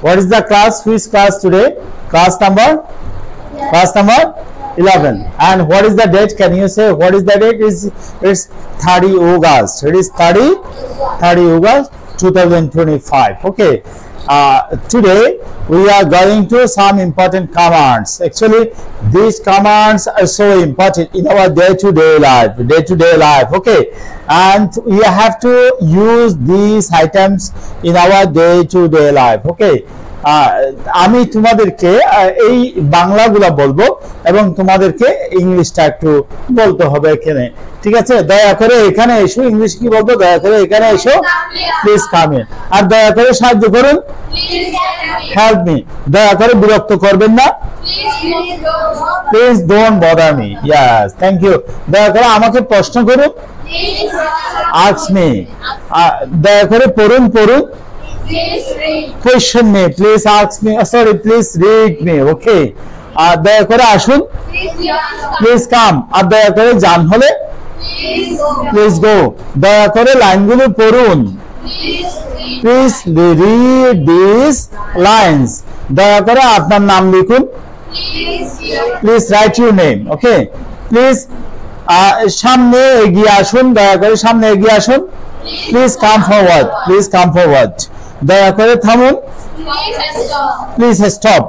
What is the class? Which class today? Class number 11. And what is the date? Can you say what is the date? It's 30 August. It is 30 August 2025. Okay. Today we are going to some important commands. Actually, these commands are so important in our day-to-day life. Okay, and we have to use these items in our day-to-day life. Okay. আমি তোমাদেরকে এই বাংলাগুলা বলবো এবং তোমাদেরকে ইংলিশটা একটু বলতে হবে এখানে, ঠিক আছে? দয়া করে এখানে এসো, ইংলিশ কি বলবো? দয়া করে এখানে এসো, প্লিজ কাম ইন। আর দয়া করে সাহায্য করুন, হেল্প মি। দয়া করে বিরক্ত করবেন না, please don't bother me. Yes, thank you. দয়া করে আমাকে প্রশ্ন করুন, আস্ক মি। দয়া করে পড়ুন। Question me, please ask me. Sorry, please read me. Okay. দয়া করে আসুন, প্লিজ কাম। আর দয়া করে যান হলে প্লিজ গো। দয়া করে লাইনগুলো পড়ুন, প্লিজ রিড দিস লাইনস। দয়া করে আপনার নাম লিখুন, please write your name. Okay, please সামনে এগিয়ে আসুন। দয়া করে সামনে এগিয়ে আসুন, প্লিজ কাম ফরওয়ার্ড। দয়া করে থামুন, প্লিজ স্টপ।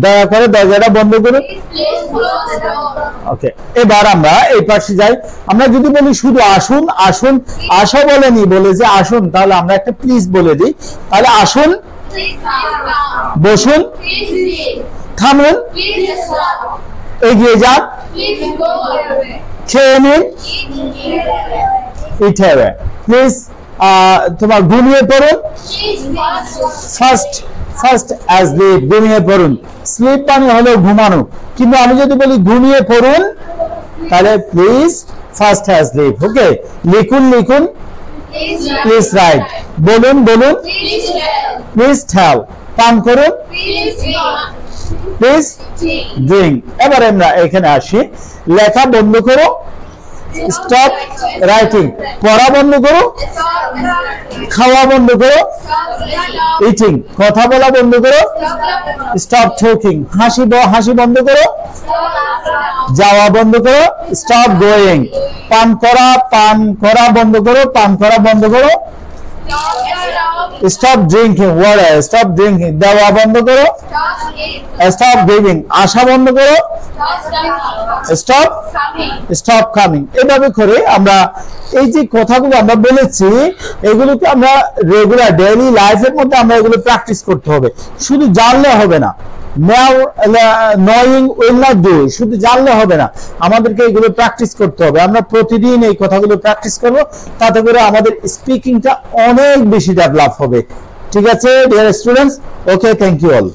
দয়া করে দরজাটা বন্ধ করুন। ওকে, এবার আমরা এই পাশে যাই। আমরা যদি বলি শুধু আসুন, আসা বলেনি, বলে যে আসুন, তাহলে আমরা একটা প্লিজ বলে দিই। তাহলে আসুন, বসুন, থামুন, এগিয়ে যান, খেয়ে নিন, ইট প্লিজ। তোমার ঘুমিয়ে পড়ুন, ফার্স্ট অ্যাজ লিভ, ঘুমিয়ে পড়ুন। স্লিপ মানে হলো ঘুমানো, কিন্তু আমি যদি বলি ঘুমিয়ে পড়ুন, তাহলে প্লিজ ফার্স্ট অ্যাজ লিভ। ওকে, লিখুন, প্লিজ রাইট। বলুন, প্লিজ টেল। পান করুন, প্লিজ ড্রিঙ্ক। এবার আমরা এখানে আসি। লেখা বন্ধ করো, স্টপ রাইটিং। পড়া বন্ধ করো, খাওয়া বন্ধ করো, ইটিং। কথা বলা বন্ধ করো, স্টপ টকিং। হাসি বন্ধ করো, যাওয়া বন্ধ করো, স্টপ গোয়িং। পান করা বন্ধ করো, stop drinking water, stop drinking. দেওয়া বন্ধ করো, স্টপ গিভিং। আসা বন্ধ করো, স্টপ কামিং। এভাবে করে আমরা এই যে কথাগুলো আমরা বলেছি, এগুলোকে আমরা রেগুলার ডেইলি লাইফের মধ্যে আমরা এগুলো প্র্যাকটিস করতে হবে। শুধু জানলে হবে না, knowing will not do, শুধু জানলে হবে না, আমাদেরকে এগুলো প্র্যাকটিস করতে হবে। আমরা প্রতিদিন এই কথাগুলো প্র্যাকটিস করব, তাতে করে আমাদের স্পিকিংটা অনেক বেশি ডেভেলপ হবে। ঠিক আছে dear students? Okay, thank you all.